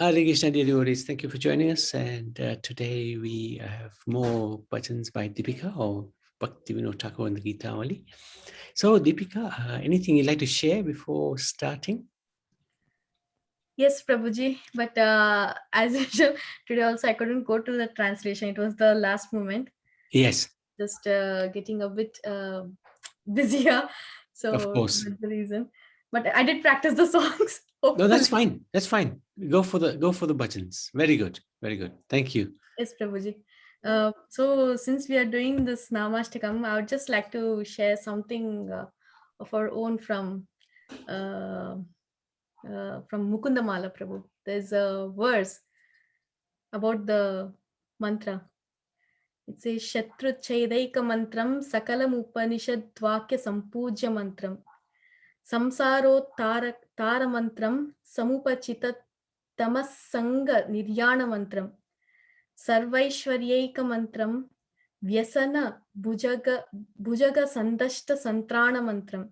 Hare Krishna, dear devotees. Thank you for joining us. And today we have more bhajans by Deepika or Bhaktivinod Thakur and the Gitavali. So, Deepika, anything you'd like to share before starting? Yes, Prabhuji. But as usual, today also I couldn't go to the translation. It was the last moment. Yes. Just getting a bit busier. So Of course. that's the reason. But I did practice the songs. No, that's hopefully. fine. That's fine. Go for the bhajans. Very good. Very good. Thank you. Yes, Prabhuji. So since we are doing this Namashtakam, I would just like to share something of our own from Mukundamala Prabhu. There's a verse about the mantra. It says Shatru Chaidaika Mantram Sakalam Upanishad Dvakya Sampujya Mantram Samsaro Tara Mantram Samupachita Tamasanga Niryana Mantram Sarvaishwaryaika Mantram Vyasana Bhujaga Sandashta Santrana Mantram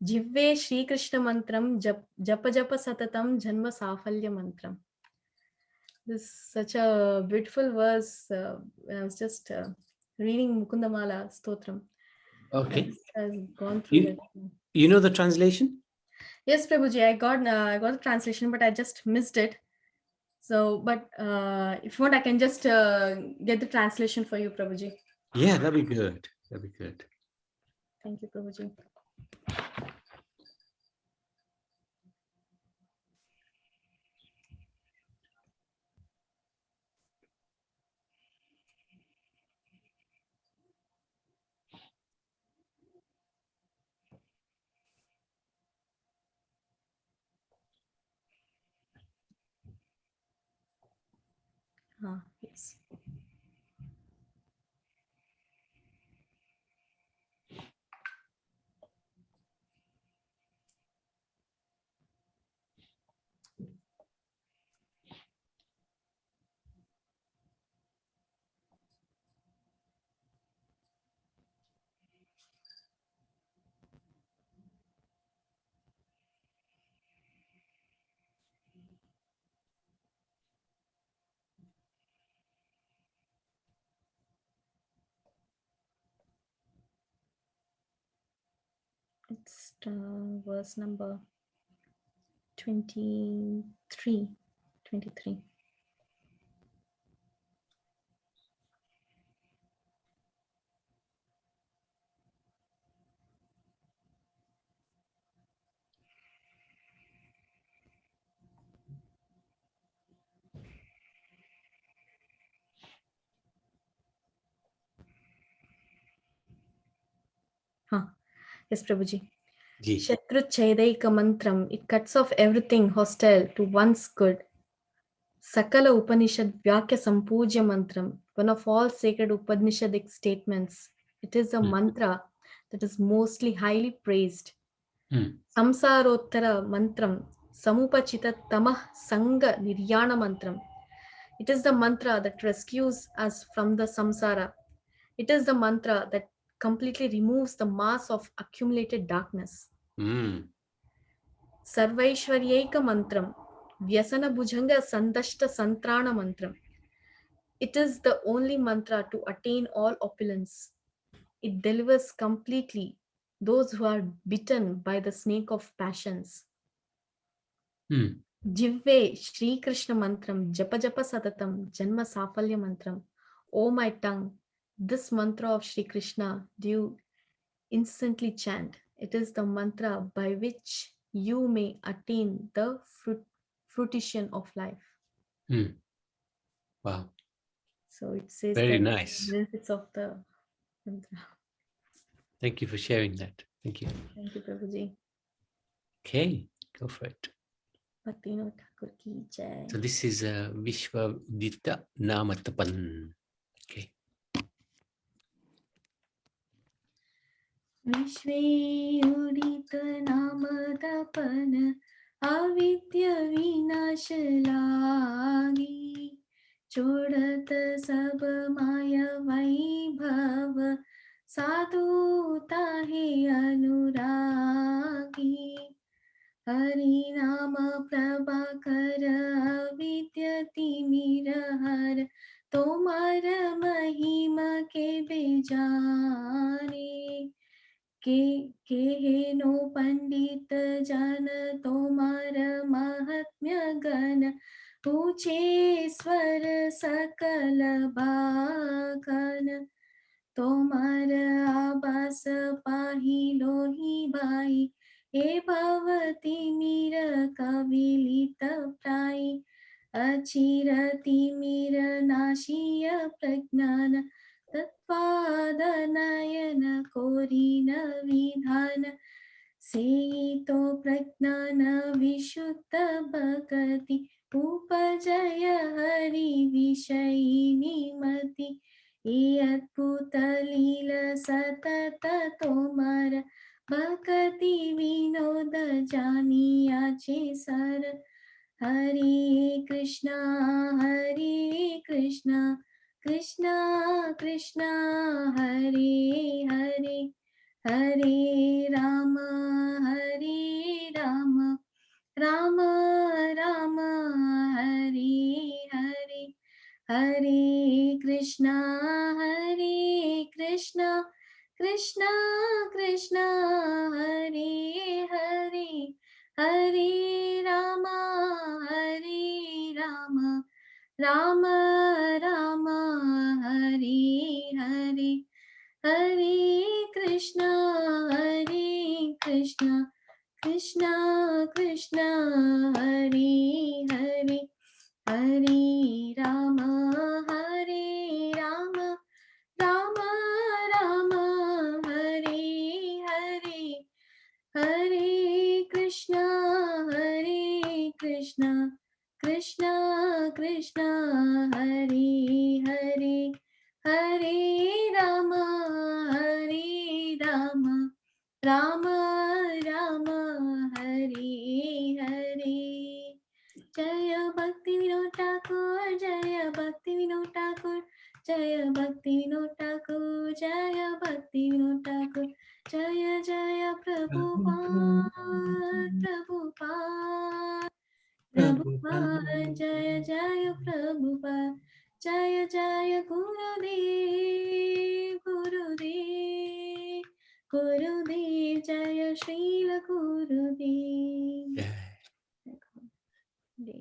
Jivve Shri Krishna Mantram Japa Japa Satatam Janma Safalya Mantram. This is such a beautiful verse. I was just reading Mukundamala Stotram. Okay. I've gone through that. You know the translation? Yes, Prabhuji, I got the translation, but I just missed it. So, but if you want, I can just get the translation for you, Prabhuji. Yeah, that'd be good. That'd be good. Thank you, Prabhuji. Yes. It's verse number 23. Yes, Prabhuji. Shatru Chaidaika Mantram. It cuts off everything hostile to one's good. Sakala Upanishad Vyakya Sampujya Mantram. One of all sacred Upanishadic statements. It is a mantra that is mostly highly praised. Samsarottara Mantram. Samupachita Tamah Sanga Niryana Mantram. It is the mantra that rescues us from the samsara. It is the mantra that completely removes the mass of accumulated darkness. Sarvaishwaryaika Mantram. Vyasana Bhujanga Sandashta Santrana Mantram. It is the only mantra to attain all opulence. It delivers completely those who are bitten by the snake of passions. Jivve Shri Krishna Mantram Japa Japa Satatam Janma Safalya Mantram. O my tongue, this mantra of Shri Krishna do you instantly chant. It is the mantra by which you may attain the fruition of life. Wow. So it says very that nice. Benefits of the mantra. Thank you for sharing that. Thank you. Thank you, Prabhuji. Okay, go for it. Bhaktivinod Thakur ki jai. So this is Vishwa Vidita Namatapan. Okay. Vishve Udita Namatapan Avidya Vinash Lagi Chodat Sab Maya Vaibhav Sadhu Tahe Anuragi Hari Nama Prabhakara ऊंचे स्वर सकल भाखन तोमर आबास पाहिलो ही by हे भवती मीर कविलित प्राई अचिरति मीर नाशीय प्रज्ञान तत्पादनयन कोरिन विधान सेतो प्रज्ञान विशुद्ध भक्ति उपजय हरि विषयिनी मति ये अद्भुत लील सतत तोमर भक्ति विनोद जानियाचे सर हरे कृष्णा कृष्णा कृष्णा हरे हरे हरे राम राम राम हरे हरे हरे कृष्णा कृष्णा कृष्णा हरे हरे हरे राम राम राम हरे हरे हरे कृष्णा कृष्णा कृष्णा हरे हरे हरे राम राम राम हरे हरे हरे कृष्णा कृष्णा कृष्णा हरे हरे हरे राम राम राम हरे हरे जय भक्तिविनोद ठाकुर जय भक्तिविनोद ठाकुर जय भक्तिविनोद ठाकुर जय भक्तिविनोद ठाकुर जय जय प्रभुपाद जय जय प्रभुपाद जय जय गुरुदेव जय श्रील गुरुदेव.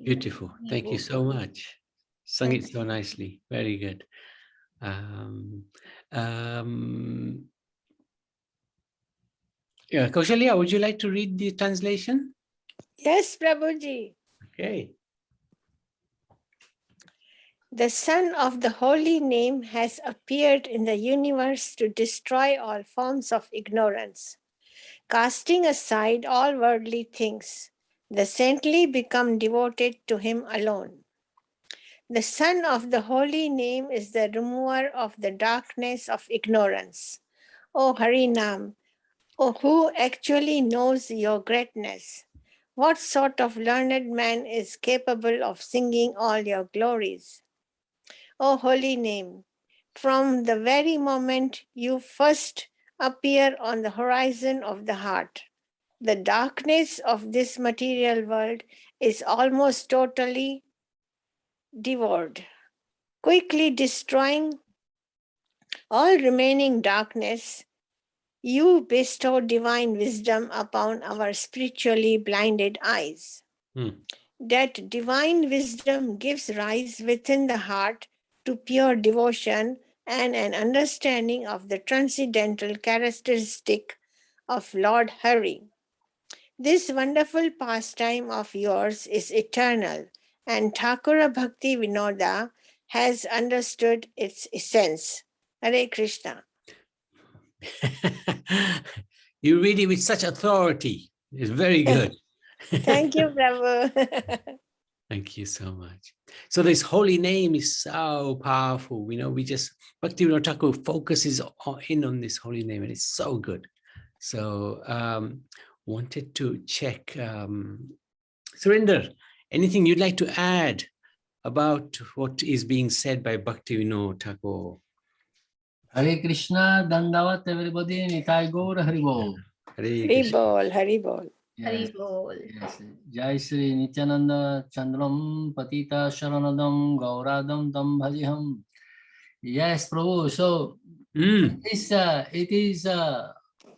Beautiful. Thank you so much. Sung it so nicely. Very good. Yeah, Kaushalya, would you like to read the translation? Yes, Prabhuji. Okay. The Son of the Holy Name has appeared in the universe to destroy all forms of ignorance. Casting aside all worldly things, the saintly become devoted to him alone. The Son of the Holy Name is the remover of the darkness of ignorance. O Harinam, O who actually knows your greatness? What sort of learned man is capable of singing all your glories? O holy name, from the very moment you first appear on the horizon of the heart, the darkness of this material world is almost totally devoured, quickly destroying all remaining darkness. You bestow divine wisdom upon our spiritually blinded eyes. That divine wisdom gives rise within the heart to pure devotion and an understanding of the transcendental characteristic of Lord Hari. This wonderful pastime of yours is eternal, and Thakur Bhaktivinoda has understood its essence. Hare Krishna. You read it with such authority. It's very good. Thank you, Prabhu. Thank you so much. So this holy name is so powerful. We just, Bhaktivinod Thakur focuses in on this holy name, and it's so good. So wanted to check, Surinder, anything you'd like to add about what is being said by Bhaktivinod Thakur? Hare Krishna, Dandavat everybody, Nitai Gaur, Hari Bol. Hari Bol, Hari Bol. Hari Bol. Yes. Jai Shri Nityananda Chandram Patita Sharanadam Gauradam Tam Bhajiham. Yes, Prabhu. So it is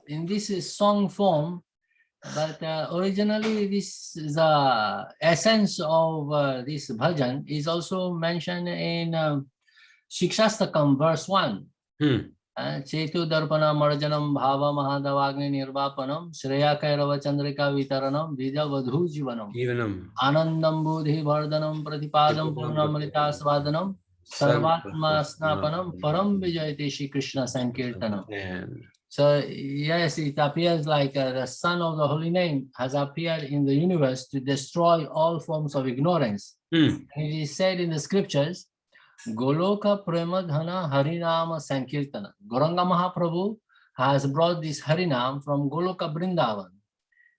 in this song form, But originally, this the essence of this bhajan is also mentioned in Shikshastakam verse 1. Chetu darpana marjanam bhava mahadavagni nirvapanam shreya kairava chandrika vitaranam vidya vadhu jivanam anandam buddhi vardhanam pratipadam purnamrita svadanam sarvatma snapanam param vijayate Shri Krishna sankirtanam. So yes, it appears like the Son of the Holy Name has appeared in the universe to destroy all forms of ignorance. And it is said in the scriptures, Goloka Premadhana Harinama Sankirtana. Gauranga Mahaprabhu has brought this Harinam from Goloka Brindavan.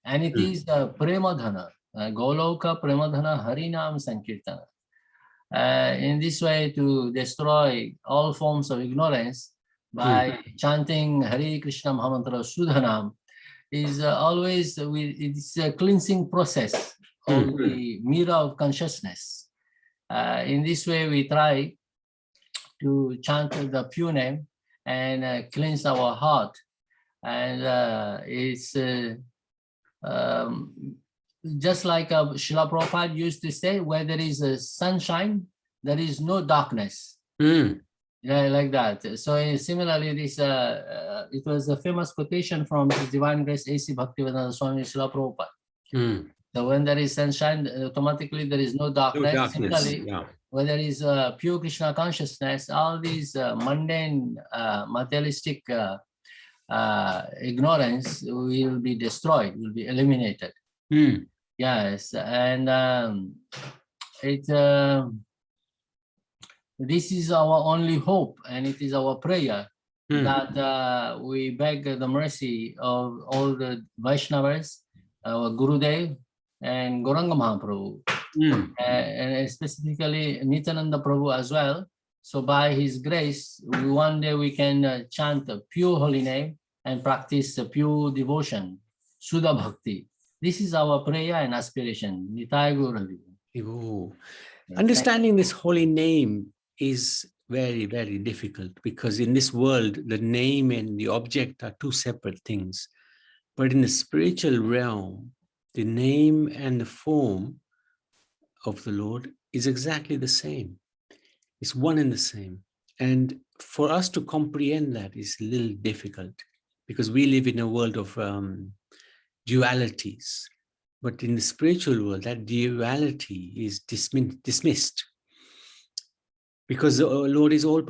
And it is the Premadhana, Goloka Premadhana Harinam Sankirtana. In this way, to destroy all forms of ignorance by chanting Hare Krishna Mahamantra Sudhanam is always, it's a cleansing process of the mirror of consciousness. In this way, we try to chant the pure name and cleanse our heart. And it's just like Srila Prabhupada used to say, where there is a sunshine, there is no darkness. Yeah, like that. So similarly, this it was a famous quotation from His Divine Grace A.C. Bhaktivinod Swami Srila Prabhupada. So when there is sunshine, automatically there is no darkness. Similarly, when there is pure Krishna consciousness, all these mundane, materialistic ignorance will be destroyed, will be eliminated. Yes, and this is our only hope, and it is our prayer that we beg the mercy of all the Vaishnavas, our Gurudev, and Gauranga Mahaprabhu, and specifically Nityananda Prabhu as well. So by his grace, one day we can chant a pure holy name and practice a pure devotion, Sudha Bhakti. This is our prayer and aspiration. Nitai Gaur. Understanding this holy name is very, very difficult, because in this world, the name and the object are two separate things. But in the spiritual realm, the name and the form of the Lord is exactly the same. It's one and the same. And for us to comprehend that is a little difficult, because we live in a world of dualities. But in the spiritual world, that duality is dismissed, because the Lord is all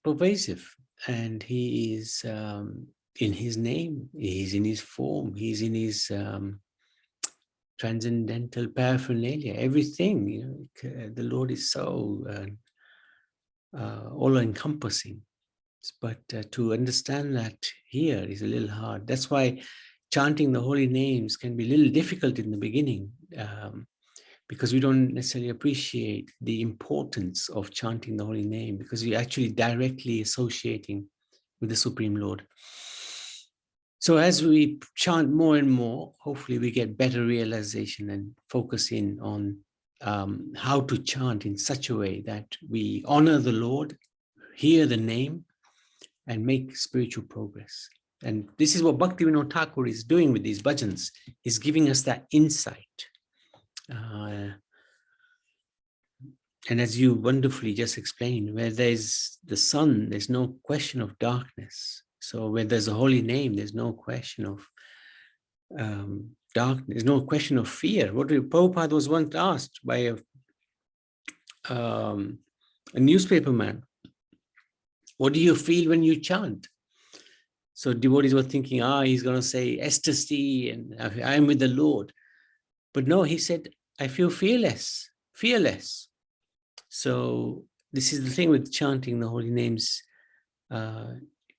pervasive, and he is in his name, he is in his form, he is in his transcendental paraphernalia, everything. You know, the Lord is so all-encompassing. But to understand that here is a little hard. That's why chanting the holy names can be a little difficult in the beginning, because we don't necessarily appreciate the importance of chanting the holy name, because you're actually directly associating with the Supreme Lord. So as we chant more and more, hopefully we get better realization and focus in on how to chant in such a way that we honor the Lord, hear the name, and make spiritual progress. And this is what Bhaktivinod Thakur is doing with these bhajans. He's giving us that insight. And as you wonderfully just explained, where there's the sun, there's no question of darkness. So where there's a holy name, there's no question of darkness, there's no question of fear. What Prabhupada was once asked by a newspaperman, what do you feel when you chant? So devotees were thinking, he's going to say ecstasy and I'm with the Lord. But no, he said, I feel fearless. So this is the thing with chanting the holy names,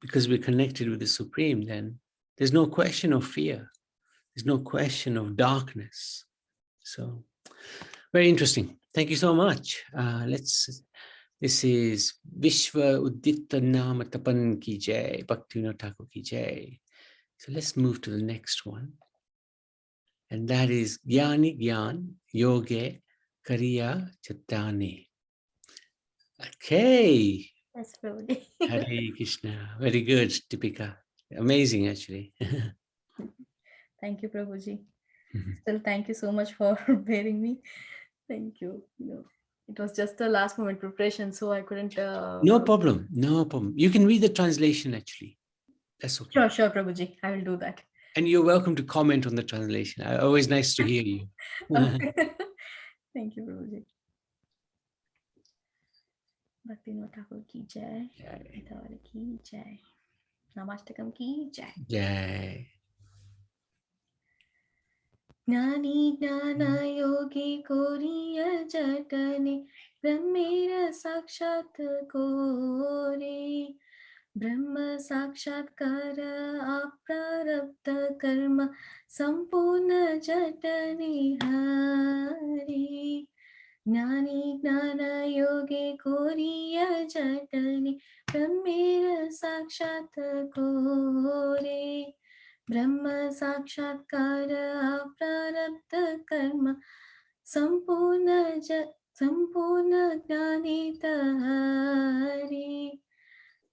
because we're connected with the Supreme, then there's no question of fear. There's no question of darkness. So very interesting. Thank you so much. This is Vishwa Udita Nama Tapan Ki Jai, Bhaktivinod Thakur Ki Jai. So let's move to the next one. And that is Gyani Gyan Yoge Kariya Chatani. Okay. Yes, Prabhuji. Hare Krishna. Very good, Deepika. Amazing, actually. Thank you, Prabhuji. Mhm. Still, thank you so much for bearing me. Thank you. It was just a last moment preparation, so I couldn't. No problem. No problem. You can read the translation actually. That's okay. Sure, Prabhuji. I will do that. And you're welcome to comment on the translation. Always nice to hear you. Okay. Thank you, Prabhuji. Bhaktivinoda Thakur ki jai. Gitavali ki jai. Namastakam ki jai. Jai. Gnani gnana yogi koriya jatane brahmera sakshat kore brahma sakshatkar aprarabdha karma sampurna jatane hari Gnani gnana yogi koriya jatane brahmera sakshat kore Brahma Sakshatkara Prarabdha Karma Sampurna Jnanita Hari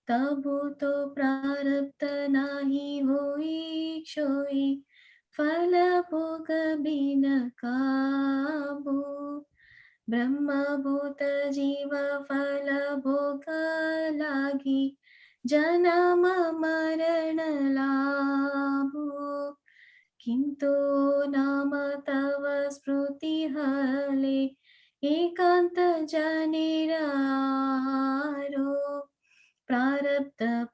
Tabu to Prarabdha Nahi Hoi Kshoi Phala Bhoga Bina Kabu Brahma Bhuta Jiva Phala Bhoga Lagi Janama Marana Labhu Kinto Nama Tava Spruti Hale Ekanta Janiraro Prarabdha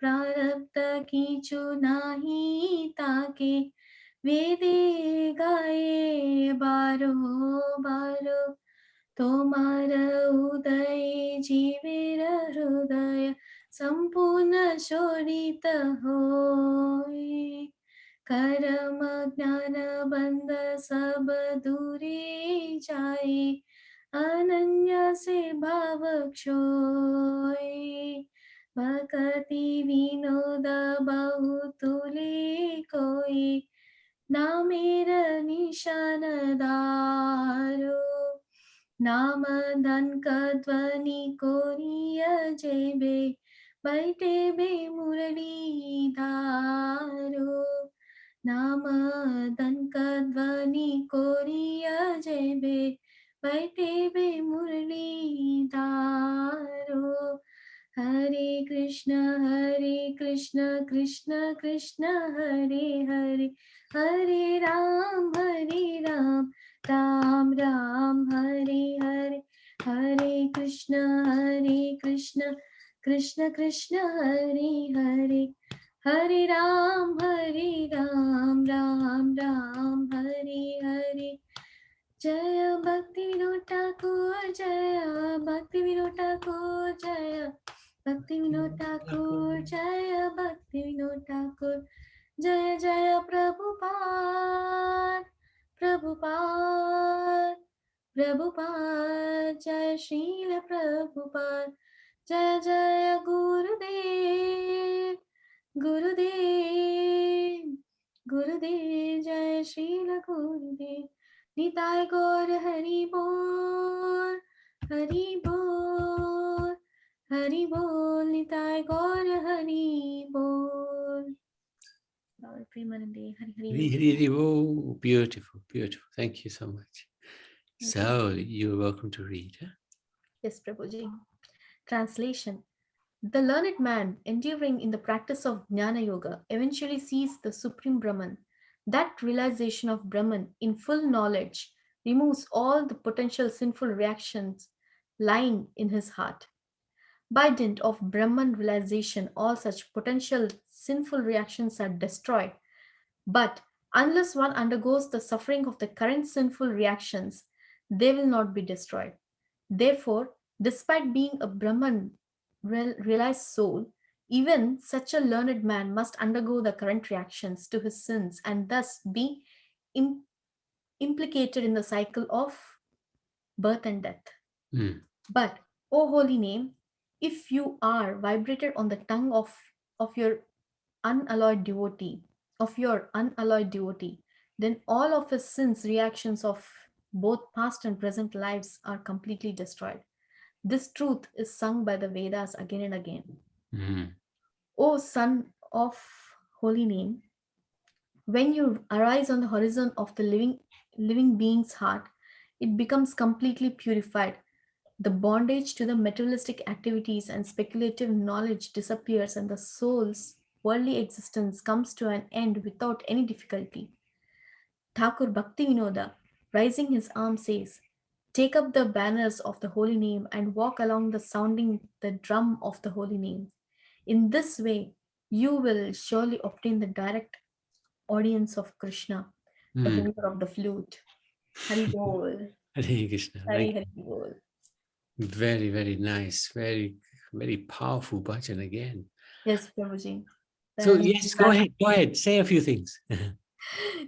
Kichu Nahi Take Vede Gaye Baro Baro তোমার উদয় জীবের হৃদয় সম্পূর্ণ শরিত হয় कर्म ज्ञान बंद सब दूरे जाए अनन्य से भाव क्षोय भक्ति विनोद बहुतुले कोई ना मेरा निशान दारो नाम धन का ध्वनि कोरिया जेबे बैठे बे मुरली धारो नाम धन का ध्वनि कोरिया जेबे बैठे बे मुरली धारो हरे कृष्ण कृष्ण कृष्ण हरे हरे हरे राम राम राम हरे हरे हरे कृष्ण कृष्ण कृष्ण हरे हरे हरे राम राम राम हरे हरे जय भक्तिविनोद ठाकुर जय भक्तिविनोद ठाकुर जय भक्तिविनोद ठाकुर जय भक्तिविनोद ठाकुर जय जय प्रभुपाद प्रभुपाद प्रभुपाद जय श्रील प्रभुपाद जय जय गुरुदेव गुरुदेव गुरुदेव जय श्रील गुरुदेव निताय गौर हरि बोल हरि बोल निताय गौर हरि बोल Premanande Hari Hari Hari, Hari, Hari. Oh, beautiful, beautiful. Thank you so much. So you're welcome to read. Huh? Yes, Prabhuji. Translation. The learned man enduring in the practice of Jnana Yoga eventually sees the Supreme Brahman. That realization of Brahman in full knowledge removes all the potential sinful reactions lying in his heart. By dint of Brahman realization, all such potential sinful reactions are destroyed. But unless one undergoes the suffering of the current sinful reactions, they will not be destroyed. Therefore, despite being a Brahman realized soul, even such a learned man must undergo the current reactions to his sins and thus be implicated in the cycle of birth and death. Mm. But, O holy name, if you are vibrated on the tongue of your unalloyed devotee, then all of his sins, reactions of both past and present lives are completely destroyed. This truth is sung by the Vedas again and again. Mm. O son of holy name, When you arise on the horizon of the living being's heart, it becomes completely purified. The bondage to the materialistic activities and speculative knowledge disappears, and the soul's worldly existence comes to an end without any difficulty. Thakur Bhaktivinoda, raising his arm, says, "Take up the banners of the holy name and walk along the sounding the drum of the holy name. In this way, you will surely obtain the direct audience of Krishna, the holder of the flute." Hari Bol. Hare Krishna. Hari Hari Bol. Very, very nice. Very, very powerful bhajan again. Yes, Prabhuji. So yes, go ahead. Say a few things.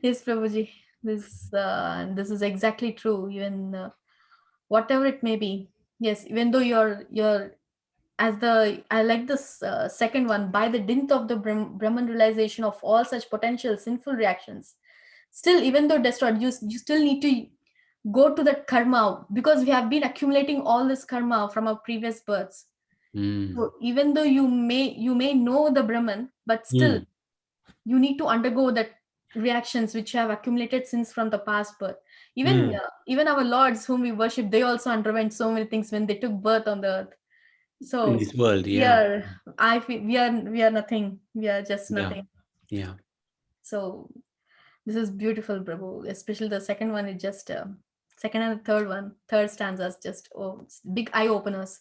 Yes, Prabhuji. This is exactly true. Even whatever it may be. Yes, even though you're I like this second one, by the dint of the Brahman realization of all such potential sinful reactions, still, even though destroyed, you still need to go to that karma, because we have been accumulating all this karma from our previous births. So even though you may know the Brahman, but still you need to undergo that reactions which have accumulated since from the past birth. Even our lords whom we worship, they also underwent so many things when they took birth on the earth. So in this world, I feel we are nothing. We are just nothing. Yeah. So this is beautiful, Prabhu. Especially the second one is just second and the third stanzas, just big eye openers.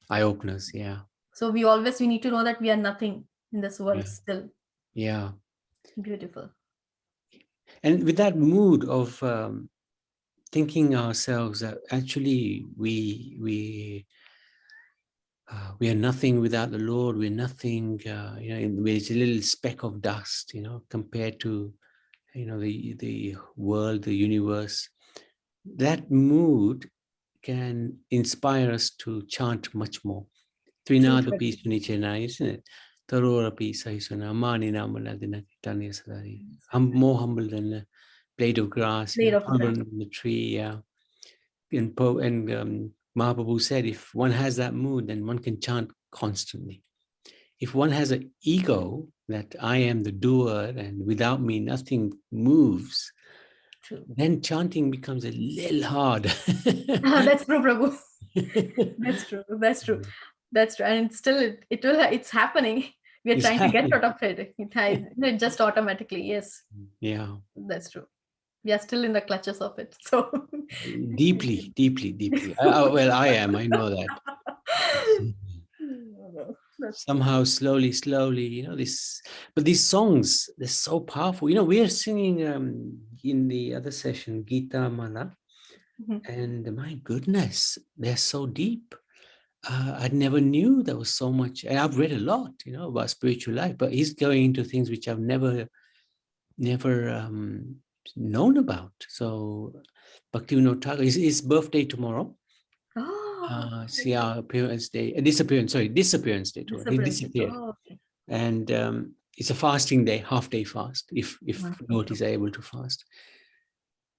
Eye openers, yeah. So we need to know that we are nothing in this world still. Yeah. Beautiful. And with that mood of thinking ourselves that actually we are nothing without the Lord. We're nothing, we're a little speck of dust, compared to, the world, the universe. That mood can inspire us to chant much more. Trinadapi sunichena, isn't it? Tarorapi sahisuna, mani namanadina kitanya sadari. More humble than a blade of grass, humble than the tree, yeah. And Mahaprabhu said, if one has that mood, then one can chant constantly. If one has an ego that I am the doer and without me nothing moves, then chanting becomes a little hard. That's true, Prabhu. That's true. And it's happening. We are trying to get out of it. It just automatically, yes. Yeah. That's true. We are still in the clutches of it. So deeply. Well, I am. I know that. Somehow, slowly, but these songs, they're so powerful. We are singing in the other session, Gita Mala, and my goodness, they're so deep. I never knew there was so much, and I've read a lot, about spiritual life, but he's going into things which I've never known about. So Bhaktivinod Thakur, his birthday tomorrow. See our disappearance day. He disappearred. And it's a fasting day, half-day fast, if Vinod is able to fast.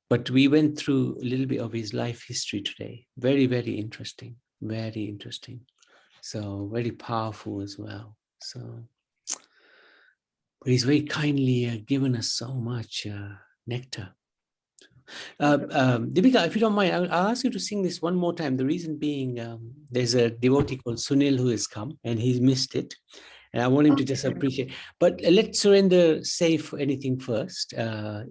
But we went through a little bit of his life history today. Very, very interesting. Very interesting. So very powerful as well. So, but he's very kindly given us so much nectar. Deepika, if you don't mind, I'll ask you to sing this one more time. The reason being, there's a devotee called Sunil who has come and he's missed it. And I want him to just appreciate. But let Surendra say anything first,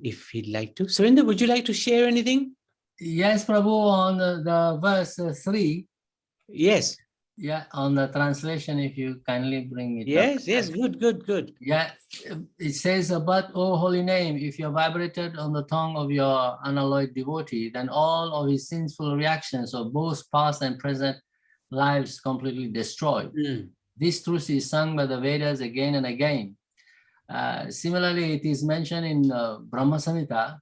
if he'd like to. Surendra, would you like to share anything? Yes, Prabhu, on the verse 3. Yes. Yeah, on the translation, if you kindly bring it up. Yes, good. Yeah, it says, but, O holy name, if you vibrated on the tongue of your unalloyed devotee, then all of his sinful reactions of both past and present lives completely destroyed. This truth is sung by the Vedas again and again. Similarly, it is mentioned in Brahma Samhita,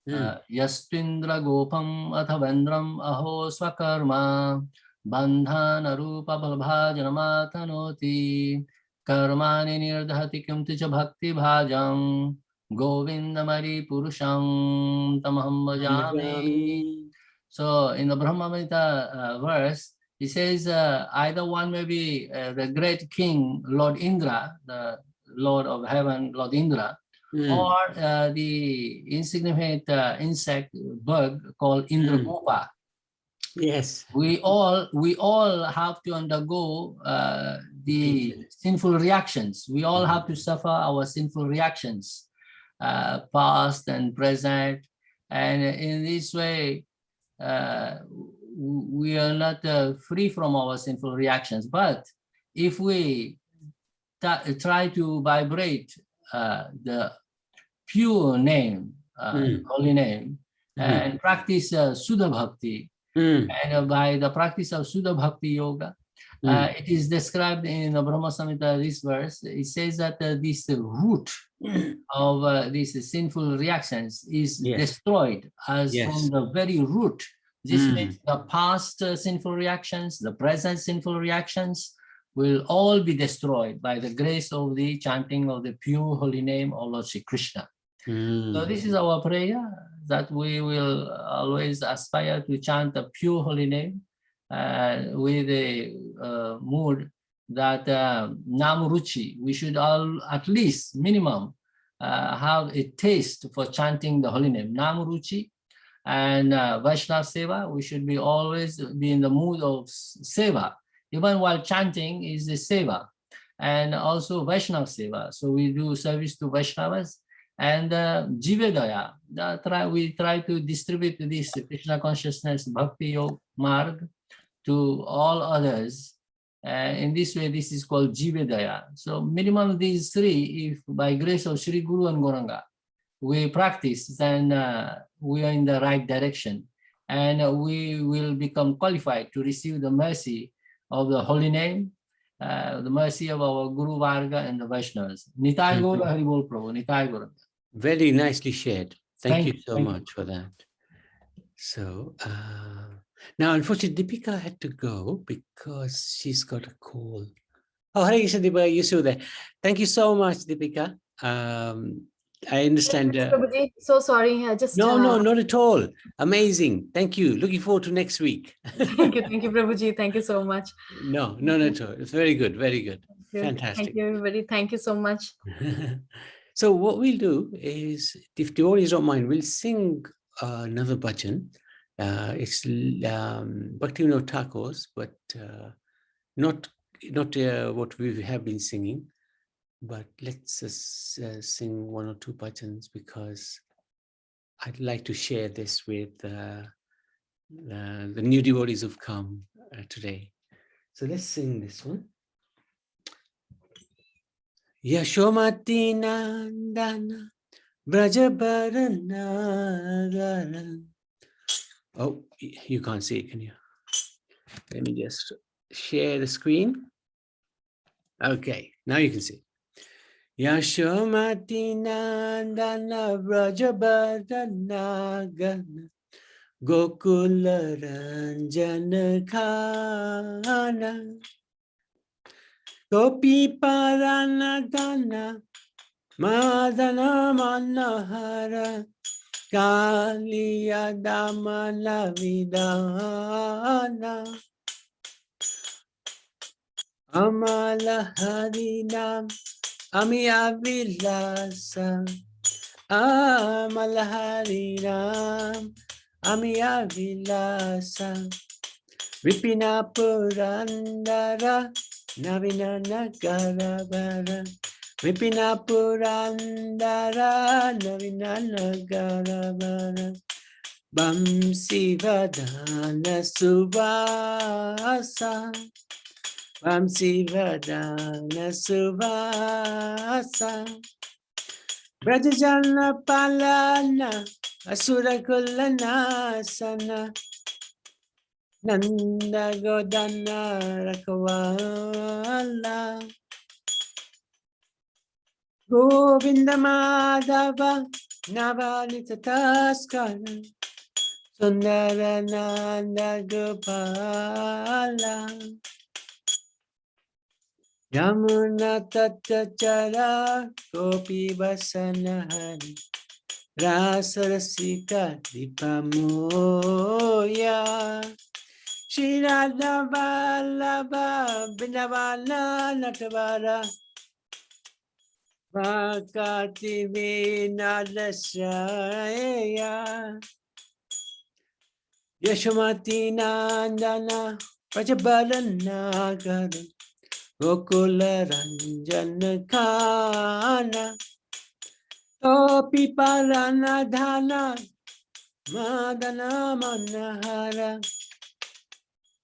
Yastindra Gopam Athavendram Aho Swakarma Bandhana Rupa Bhajanamatanoti Karmani Nirdhati Kimticha Bhakti Bhajam Govindamari Purusham Tamaham Bhajami. So in the Brahma Samhita verse, he says either one may be the great king, Lord Indra, the Lord of heaven, Lord Indra, or the insignificant insect bug called Indragopa. Yes. We all have to undergo the sinful reactions. We all have to suffer our sinful reactions, past and present. And in this way, we are not free from our sinful reactions. But if we try to vibrate the pure name, holy name, and practice Sudha Bhakti, and by the practice of Sudha Bhakti Yoga, it is described in the Brahma Samhita, this verse. It says that this root of these sinful reactions is destroyed as from the very root. This means the past sinful reactions, the present sinful reactions will all be destroyed by the grace of the chanting of the pure holy name of Lord Shri Krishna. So this is our prayer, that we will always aspire to chant the pure holy name with a mood that Nam Ruchi, we should all at least minimum have a taste for chanting the holy name. Nam Ruchi and Vaishnava Seva, we should be always be in the mood of Seva. Even while chanting is the Seva, and also Vaishnava Seva. So we do service to Vaishnavas. And Jivedaya, we try to distribute this Krishna consciousness Bhakti Yoga Marg to all others. In this way, this is called Jivedaya. So minimum of these three, if by grace of Sri Guru and Gauranga, we practice, then we are in the right direction. And we will become qualified to receive the mercy of the holy name, the mercy of our Guru Varga and the Vaishnavas. Nitai Gaura Haribol Prabhu, Nitai Gaura. Very nicely shared. Thank you so Thank much for that. So now, unfortunately, Deepika had to go because she's got a call. Oh, Hare Krishna, Deepika, you're still there. Thank you so much, Deepika. I understand. Prabhuji, so sorry. I just No, not at all. Amazing. Thank you. Looking forward to next week. Thank you, Prabhuji. Thank you so much. No, not at all. It's very good. Very good. Fantastic. Thank you, everybody. Thank you so much. So what we'll do is, if devotees don't mind, we'll sing another bhajan. It's Bhaktivinod Thakur's, but not what we have been singing. But let's sing one or two bhajans, because I'd like to share this with the new devotees who've come today. So let's sing this one. Yashomati Nandana Brajabaranagara. Oh, you can't see it, can you? Let me just share the screen. Okay, now you can see. Yashomati Nandana Brajabaranagara Gokula Ranjana Khana Gopi Paranadana Madana Manahara Kaliya Damala Vidana Amala Harinam Amiya Vilasa Amala Harinam Amiya Vilasa Vipina Purandara Navina Nagarabara Vipina Purandara Navina Nagarabara Bamsi Vadana Subasa Bamsi Vadana Subasa Brajajana Palana Asura Kulanasana Nanda Godana Rakawala Govinda Madhava Navalita Taskara Sundara Nanda Gopala Yamuna Tatachara Gopi Vasanahari Rasarasika Dipamoya Shirada Vallabha Bindavala Natavara Bhaktivinod Yashamati Nandana Prajabalanagara Gokula Ranjana Kana Topi Paranadhana Madana Manahara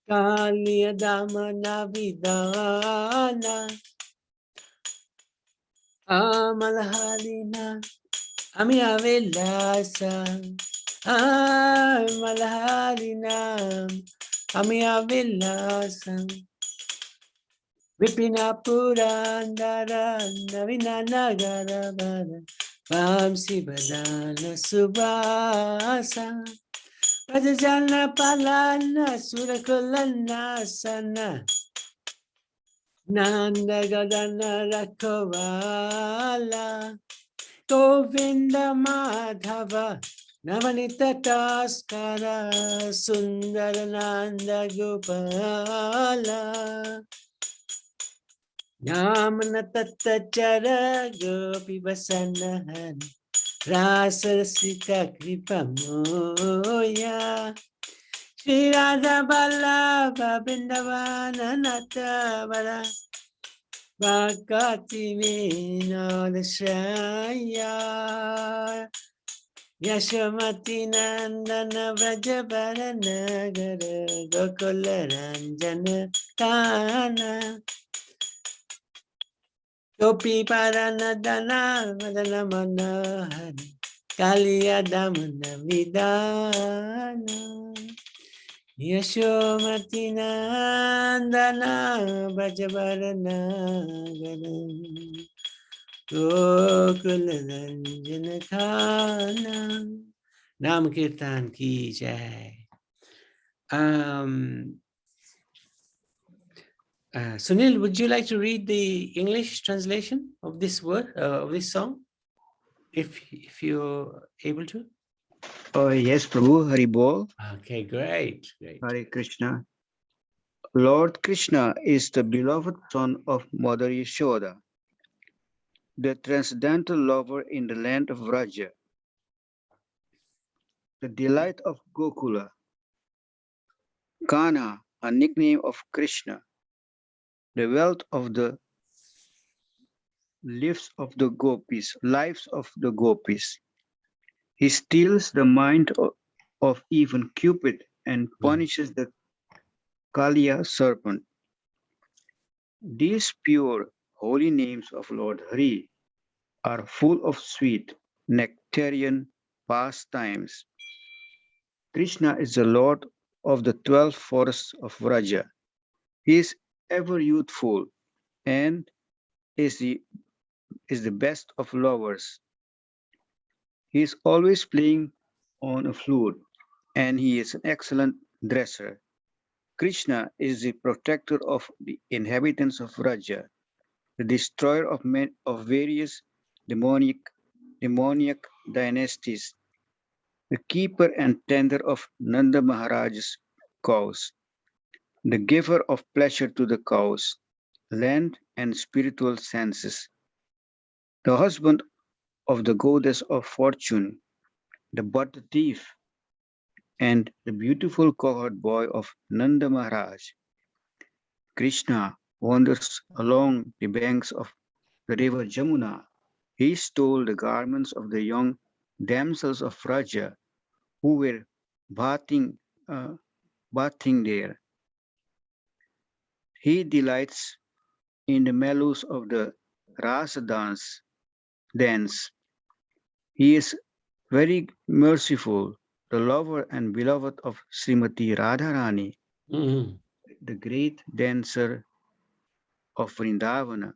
Kaliya Damana Vidana Amalhalina Amiya Vilasa Amalhalina Amiya Vilasa Vipina Purandara Navina Nagara Bada Vamsi Badana Subasa Pajajana Palana Surakulana Sana Nanda Gadana Rakovala Govinda Madhava Navanita Taskara Sundarananda Gopala Yamana Tatachara Gopi Vasanahan Rasasika Kripamoya Shri Radha Ballabha Vindavana Natavara Bhaktivinod Yashamati Nandana Vrajabaranagara Gokula Ranjana Kana Gopi Paranadana Madana Manahari Kaliya Damana Vidana Yashamati Nandana Vrajabaranagara Gokula Ranjana Kana Nam Kirtan Ki Jai. Sunil, would you like to read the English translation of this word, of this song, if you're able to? Yes, Prabhu. Hari Bol. Okay, great. Hare Krishna. Lord Krishna is the beloved son of Mother Yashoda, the transcendental lover in the land of Vraja, the delight of Gokula. Kana, a nickname of Krishna, the wealth of the lives of the gopis. He steals the mind of even Cupid and punishes the Kaliya serpent. These pure, holy names of Lord Hari are full of sweet, nectarian pastimes. Krishna is the Lord of the 12 forests of Vraja. He is ever youthful and is the best of lovers. He is always playing on a flute, and he is an excellent dresser. Krishna is the protector of the inhabitants of Vraja, the destroyer of various demoniac dynasties, the keeper and tender of Nanda Maharaj's cows, the giver of pleasure to the cows, land and spiritual senses, the husband of the goddess of fortune, the butter thief, and the beautiful cohort boy of Nanda Maharaj. Krishna wanders along the banks of the river Jamuna. He stole the garments of the young damsels of Vraja who were bathing there. He delights in the mellows of the Rasa dance. He is very merciful, the lover and beloved of Srimati Radharani, the great dancer of Vrindavana,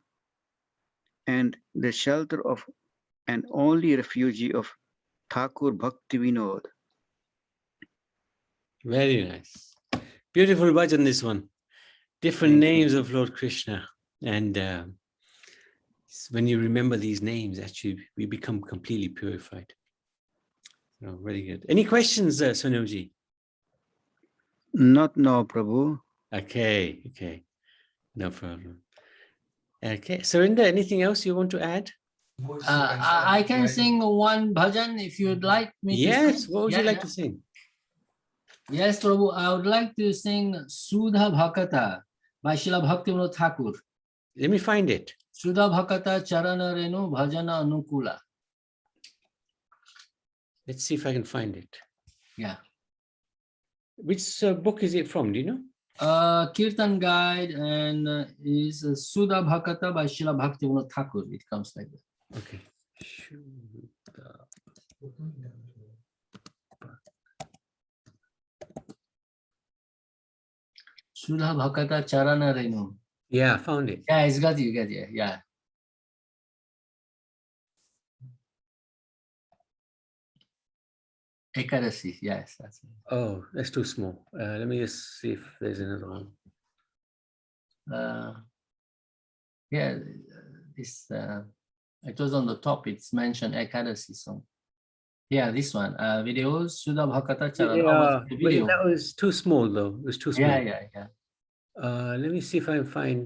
and the shelter of and only refugee of Thakur Bhaktivinod. Very nice. Beautiful bhajan, this one. Different names of Lord Krishna. And when you remember these names, actually, we become completely purified. Oh, very good. Any questions, Sonamji? Not now, Prabhu. Okay. No problem. Okay, Surinder, anything else you want to add? I can sing one bhajan if you'd like me to sing. Yes, what would you like to sing? Yes, Prabhu, I would like to sing Sudha Bhakata by Srila Bhaktivinod Thakur. Let me find it. Sudha Bhakata Charana Renu Bhajana Anukula. Let's see if I can find it. Yeah. Which book is it from? Do you know? Kirtan Guide, and is Sudha Bhakata by Srila Bhaktivinod Thakur. It comes like that. Okay. Sudha Bhakata Charana Renu. Yeah, I found it. Yeah, it's got you, yeah. Ekadasi, yes, that's it. Oh, that's too small. Let me just see if there's another one. Yeah, this it was on the top. It's mentioned Ekadasi song. Yeah, this one. Videos Sudha Bhakata Charana. Yeah, The but video. that was too small though. It was too small. Yeah. Let me see if I can find.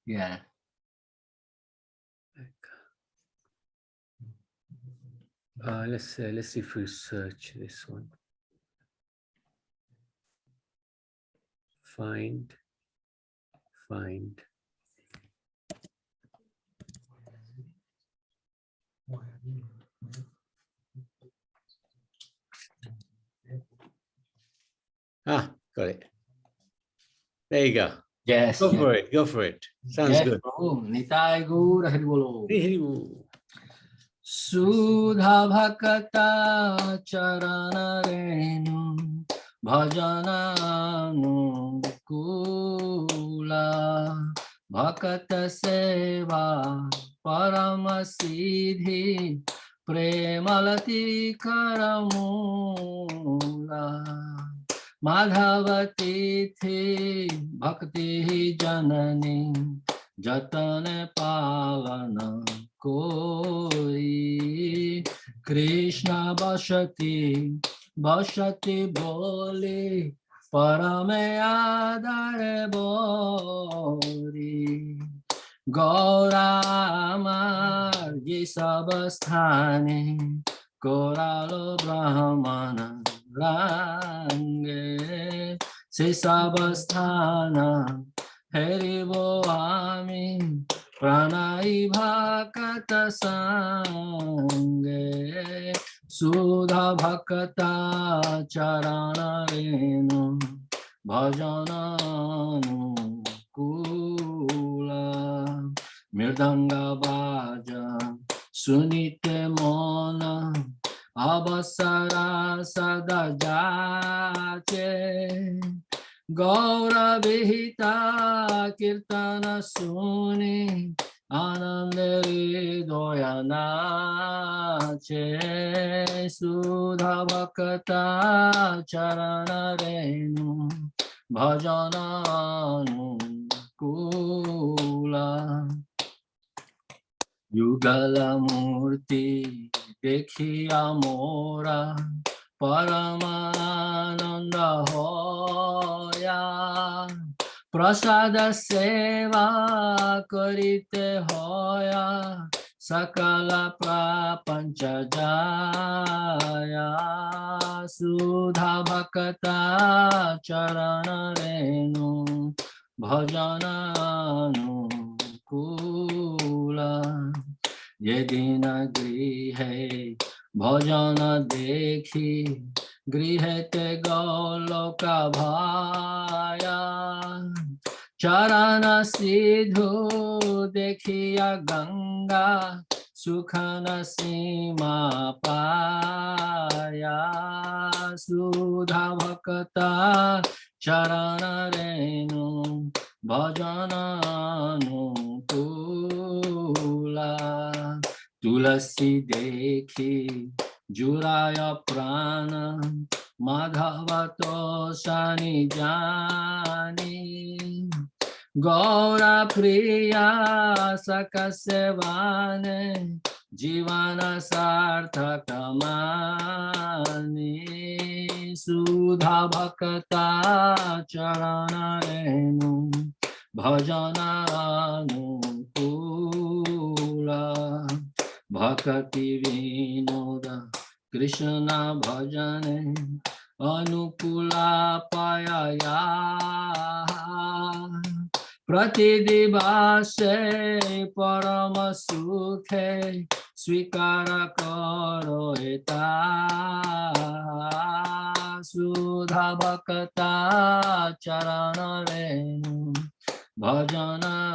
Yeah. Let's see if we search this one. Find. Ah, got it. There you go. Yes. Go for it. Go for it. Sounds good. Prabhu. Nitai Gaur Hari Bolo. Hari Bol. Sudha Bhakata Charana Renu Bhajana Anukula Bhakata Seva Parama Siddhi Premalati Karamula Madhavati Thi Bhakti Janani Jatane Pavana Koi Krishna Bhashati Bole Parame Adare Bori Gaura Amar Yisabasthane Koralo Brahmana Range Sisabasthana Haribo Ami Pranai Bhakata Sange Sudha Bhakata Charana Renu Bhajana Anukula Mirdanga Bhaja Sunite Mona Abasara Sadajache Gaura Vihita Kirtana Suni Anandari Doyanache Sudha Bhakata Charana Renu Bhajana Anukula Yugala Murti Dekhiya Mora Paramananda Hoya Prasada Seva Karite Hoya Sakala Prapancha Jaya Sudha Bhakata Charana Renu Bhajana Anukula Yedina Grihe Bhajana Dekhi Grihete Goloka Bhaya Charana Siddhu Dekhiya Ganga Sukhana Sima Paya Sudha Bhakata Charana Renu Bhajana Anukula Tulasi Dekhi Juraya Prana Madhavato Shani Jani Gaura Priya Sakasevane Jivana Sarthakamani Sudha Bhakata Charana Renu Bhajana Anukula Bhaktivinod Krishna Bhajane Anukula Payaya Pratidivase Parama Sukhe Svikara Karo Eta Sudha Bhakta Charana Renu Bhajana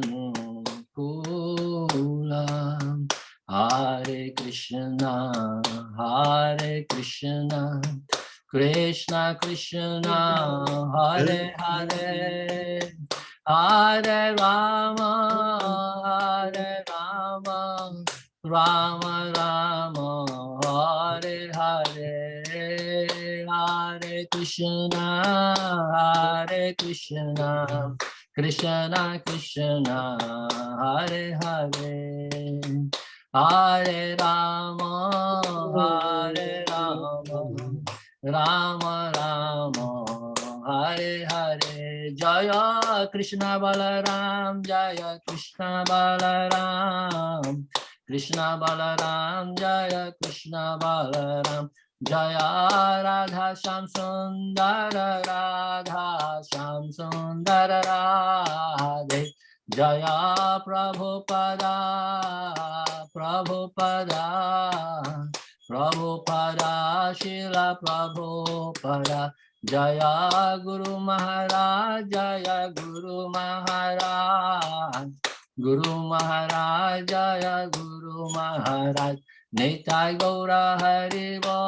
Anukula Hare Krishna Krishna Krishna Hare Hare Hare Rama Rama Rama Hare Hare Hare Krishna Krishna Krishna Hare Hare Hare Rama Rama Rama Hare Hare Jaya Krishna Balaram Jaya Krishna Balaram Krishna Balaram Jaya Krishna Balaram Jaya Radha Sham Sundara Radhe Jaya Prabhupada Srila Prabhupada Jaya Guru Maharaj Jaya Guru Maharaj Jaya Guru Maharaj Nitai Gaura Haribo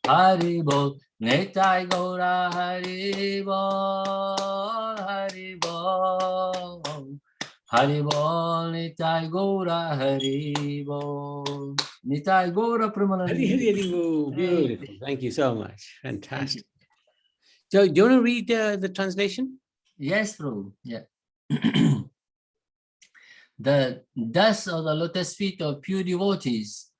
Haribo Nitai Gaura Haribo Haribol, Nitai Gaura Haribol, Nitai Gaura Pramanandi. Haribol, beautiful. Thank you so much. Fantastic. So, do you want to read the translation? Yes, Prabhu. Yeah. The dust of the lotus feet of pure devotees,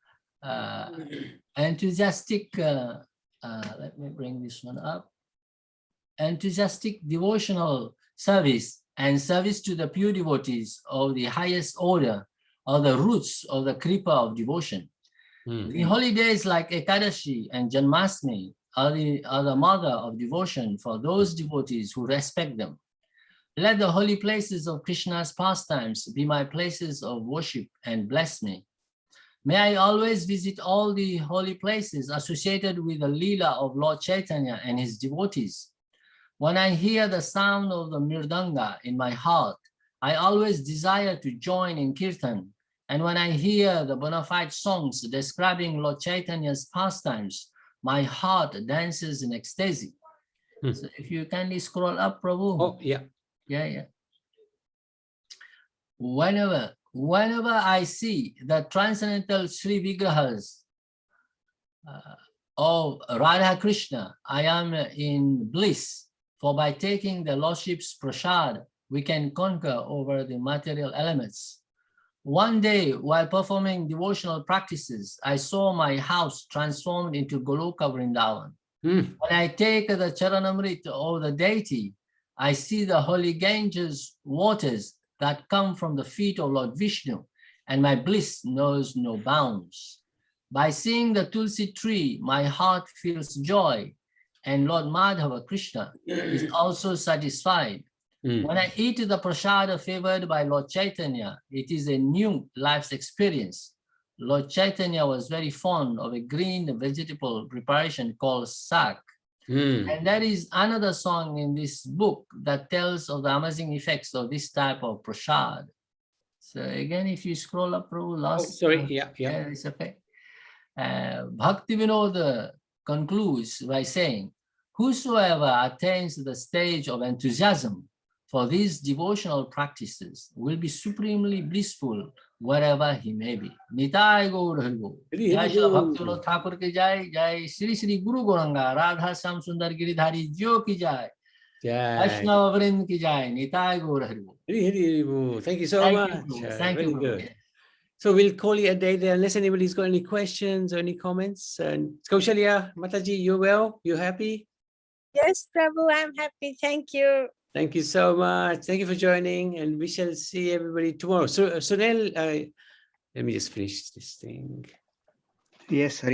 enthusiastic. Let me bring this one up. Enthusiastic devotional service and service to the pure devotees of the highest order are the roots of the kripa of devotion. The holidays like Ekadashi and Janmashtami are the mother of devotion for those devotees who respect them. Let the holy places of Krishna's pastimes be my places of worship and bless me. May I always visit all the holy places associated with the Leela of Lord Chaitanya and his devotees. When I hear the sound of the mirdanga in my heart, I always desire to join in kirtan. And when I hear the bona fide songs describing Lord Chaitanya's pastimes, my heart dances in ecstasy. So if you kindly scroll up, Prabhu. Oh, yeah. Yeah. Whenever I see the transcendental Sri Vigrahas of Radha Krishna, I am in bliss. For by taking the Lordship's prasad, we can conquer over the material elements. One day, while performing devotional practices, I saw my house transformed into Goloka Vrindavan. When I take the Charanamrita of the deity, I see the holy Ganges waters that come from the feet of Lord Vishnu, and my bliss knows no bounds. By seeing the Tulsi tree, my heart feels joy, and Lord Madhava Krishna is also satisfied. When I eat the prasada favored by Lord Chaitanya, it is a new life's experience. Lord Chaitanya was very fond of a green vegetable preparation called sak. And there is another song in this book that tells of the amazing effects of this type of prasad. So again, if you scroll up, last. Yeah, it's okay. Bhaktivinod concludes by saying, whosoever attains the stage of enthusiasm for these devotional practices will be supremely blissful wherever he may be. Nitai Gaur Haribol. Jai Shri Bhaktivinod Thakur ki jai, Jai Shri Shri Guru Gauranga, Radha Sam Sundar Giridhari Jio ki jai, Vaishnava Vrind ki jai, Nitai Gaur Haribol. Thank you so much. Thank you. Good. So we'll call it a day there unless anybody's got any questions or any comments. And Kaushalya, Mataji, you well? You happy? Yes, Prabhu, I'm happy. Thank you. Thank you so much. Thank you for joining, and we shall see everybody tomorrow. So, Sunil, let me just finish this thing. Yes, Hari.